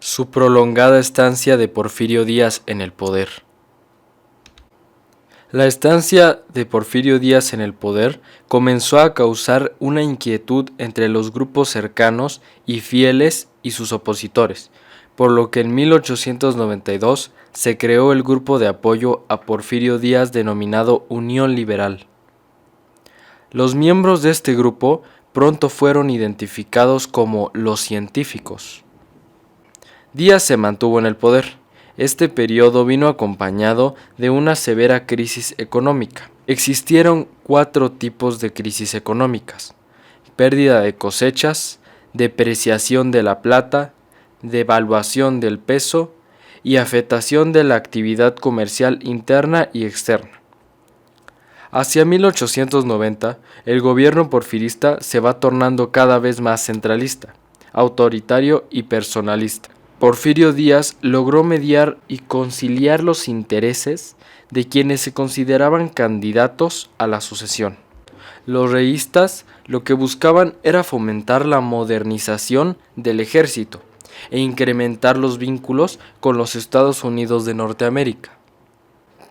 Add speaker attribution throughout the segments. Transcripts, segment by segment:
Speaker 1: Su prolongada estancia de Porfirio Díaz en el poder. La estancia de Porfirio Díaz en el poder comenzó a causar una inquietud entre los grupos cercanos y fieles y sus opositores, por lo que en 1892 se creó el grupo de apoyo a Porfirio Díaz denominado Unión Liberal. Los miembros de este grupo pronto fueron identificados como los científicos. Díaz se mantuvo en el poder. Este periodo vino acompañado de una severa crisis económica. Existieron 4 tipos de crisis económicas: pérdida de cosechas, depreciación de la plata, devaluación del peso y afectación de la actividad comercial interna y externa. Hacia 1890, el gobierno porfirista se va tornando cada vez más centralista, autoritario y personalista. Porfirio Díaz logró mediar y conciliar los intereses de quienes se consideraban candidatos a la sucesión. Los reístas lo que buscaban era fomentar la modernización del ejército e incrementar los vínculos con los Estados Unidos de Norteamérica.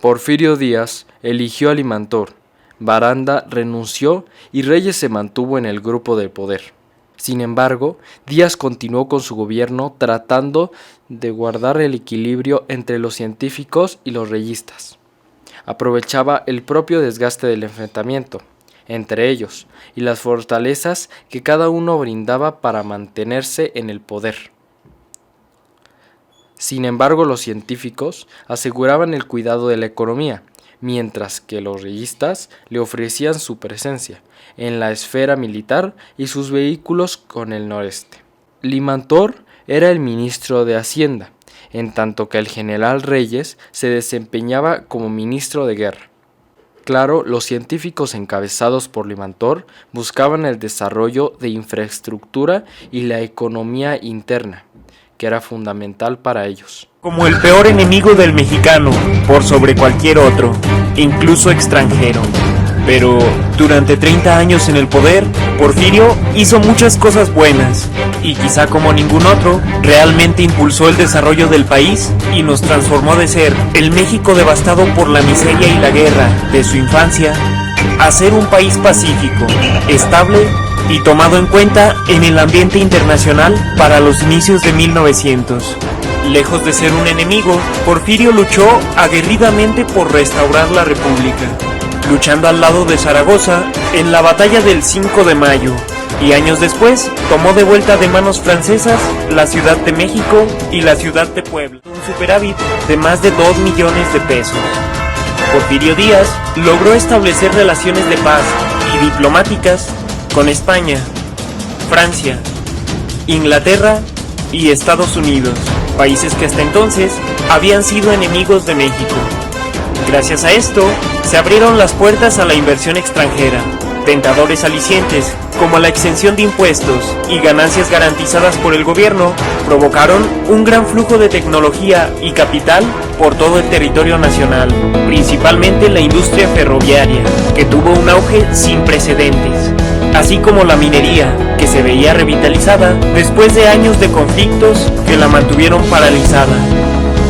Speaker 1: Porfirio Díaz eligió a Limantor, Baranda renunció y Reyes se mantuvo en el grupo de poder. Sin embargo, Díaz continuó con su gobierno tratando de guardar el equilibrio entre los científicos y los reyistas. Aprovechaba el propio desgaste del enfrentamiento entre ellos y las fortalezas que cada uno brindaba para mantenerse en el poder. Sin embargo, los científicos aseguraban el cuidado de la economía, mientras que los reyistas le ofrecían su presencia en la esfera militar y sus vehículos con el noreste. Limantor era el ministro de Hacienda, en tanto que el general Reyes se desempeñaba como ministro de guerra. Claro, los científicos encabezados por Limantor buscaban el desarrollo de infraestructura y la economía interna, que era fundamental para ellos.
Speaker 2: Como el peor enemigo del mexicano, por sobre cualquier otro, incluso extranjero. Pero durante 30 años en el poder, Porfirio hizo muchas cosas buenas, y quizá como ningún otro, realmente impulsó el desarrollo del país y nos transformó de ser el México devastado por la miseria y la guerra de su infancia, a ser un país pacífico, estable y tomado en cuenta en el ambiente internacional para los inicios de 1900. Lejos de ser un enemigo, Porfirio luchó aguerridamente por restaurar la República, luchando al lado de Zaragoza en la batalla del 5 de mayo, y años después tomó de vuelta de manos francesas la Ciudad de México y la Ciudad de Puebla, un superávit de más de 2 millones de pesos. Porfirio Díaz logró establecer relaciones de paz y diplomáticas con España, Francia, Inglaterra y Estados Unidos, países que hasta entonces habían sido enemigos de México. Gracias a esto, se abrieron las puertas a la inversión extranjera. Tentadores alicientes, como la exención de impuestos y ganancias garantizadas por el gobierno, provocaron un gran flujo de tecnología y capital por todo el territorio nacional, principalmente la industria ferroviaria, que tuvo un auge sin precedentes, así como la minería, que se veía revitalizada después de años de conflictos que la mantuvieron paralizada.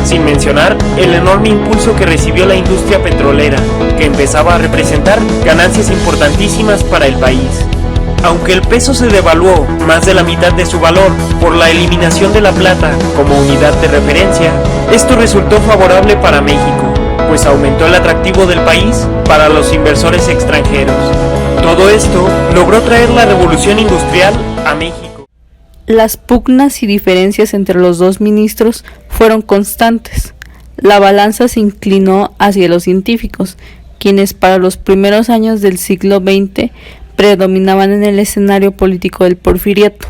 Speaker 2: Sin mencionar el enorme impulso que recibió la industria petrolera, que empezaba a representar ganancias importantísimas para el país. Aunque el peso se devaluó más de la mitad de su valor por la eliminación de la plata como unidad de referencia, esto resultó favorable para México, pues aumentó el atractivo del país para los inversores extranjeros. Todo esto logró traer la revolución industrial a México.
Speaker 3: Las pugnas y diferencias entre los dos ministros fueron constantes. La balanza se inclinó hacia los científicos, quienes para los primeros años del siglo XX predominaban en el escenario político del porfiriato.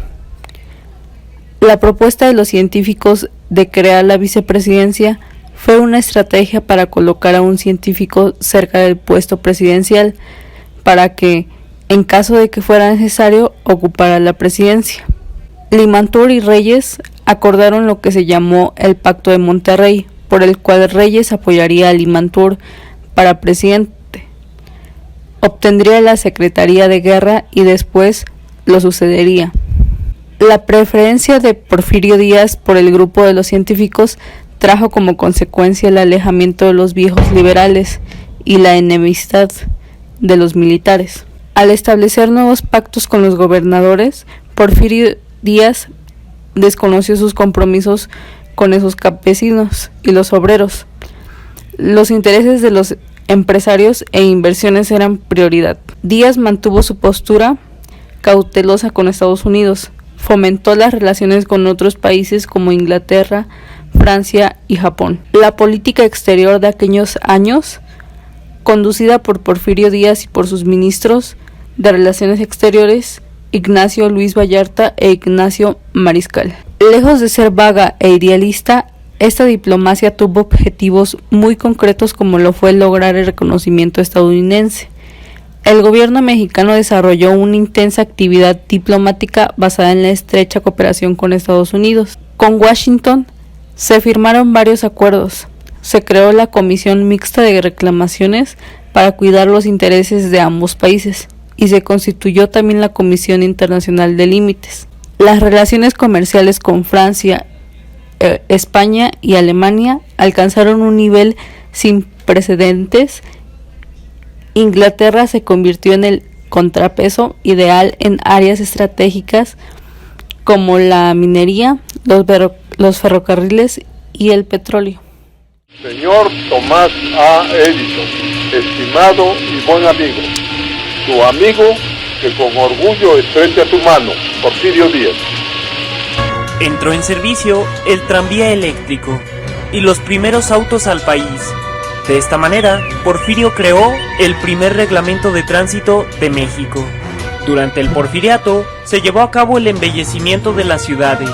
Speaker 3: La propuesta de los científicos de crear la vicepresidencia fue una estrategia para colocar a un científico cerca del puesto presidencial, para que, en caso de que fuera necesario, ocupara la presidencia. Limantor y Reyes acordaron lo que se llamó el Pacto de Monterrey, por el cual Reyes apoyaría a Limantor para presidente, obtendría la Secretaría de Guerra y después lo sucedería. La preferencia de Porfirio Díaz por el grupo de los científicos trajo como consecuencia el alejamiento de los viejos liberales y la enemistad de los militares. Al establecer nuevos pactos con los gobernadores, Porfirio Díaz desconoció sus compromisos con esos campesinos y los obreros. Los intereses de los empresarios e inversiones eran prioridad. Díaz mantuvo su postura cautelosa con Estados Unidos, fomentó las relaciones con otros países como Inglaterra, Francia y Japón. La política exterior de aquellos años, conducida por Porfirio Díaz y por sus ministros de Relaciones Exteriores, Ignacio Luis Vallarta e Ignacio Mariscal. Lejos de ser vaga e idealista, esta diplomacia tuvo objetivos muy concretos como lo fue lograr el reconocimiento estadounidense. El gobierno mexicano desarrolló una intensa actividad diplomática basada en la estrecha cooperación con Estados Unidos. Con Washington se firmaron varios acuerdos. Se creó la Comisión Mixta de Reclamaciones para cuidar los intereses de ambos países y se constituyó también la Comisión Internacional de Límites. Las relaciones comerciales con Francia, España y Alemania alcanzaron un nivel sin precedentes. Inglaterra se convirtió en el contrapeso ideal en áreas estratégicas como la minería, los ferrocarriles y el petróleo.
Speaker 4: Señor Tomás A. Edison, estimado y buen amigo, tu amigo que con orgullo estrecha tu mano, Porfirio Díaz.
Speaker 2: Entró en servicio el tranvía eléctrico y los primeros autos al país. De esta manera, Porfirio creó el primer reglamento de tránsito de México. Durante el porfiriato, se llevó a cabo el embellecimiento de las ciudades.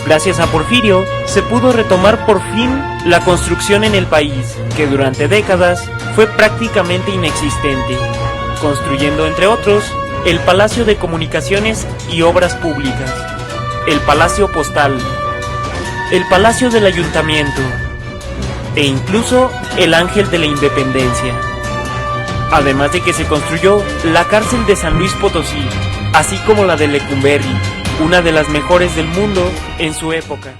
Speaker 2: Gracias a Porfirio, se pudo retomar por fin la construcción en el país, que durante décadas fue prácticamente inexistente, construyendo entre otros el Palacio de Comunicaciones y Obras Públicas, el Palacio Postal, el Palacio del Ayuntamiento e incluso el Ángel de la Independencia. Además de que se construyó la cárcel de San Luis Potosí, así como la de Lecumberri, una de las mejores del mundo en su época.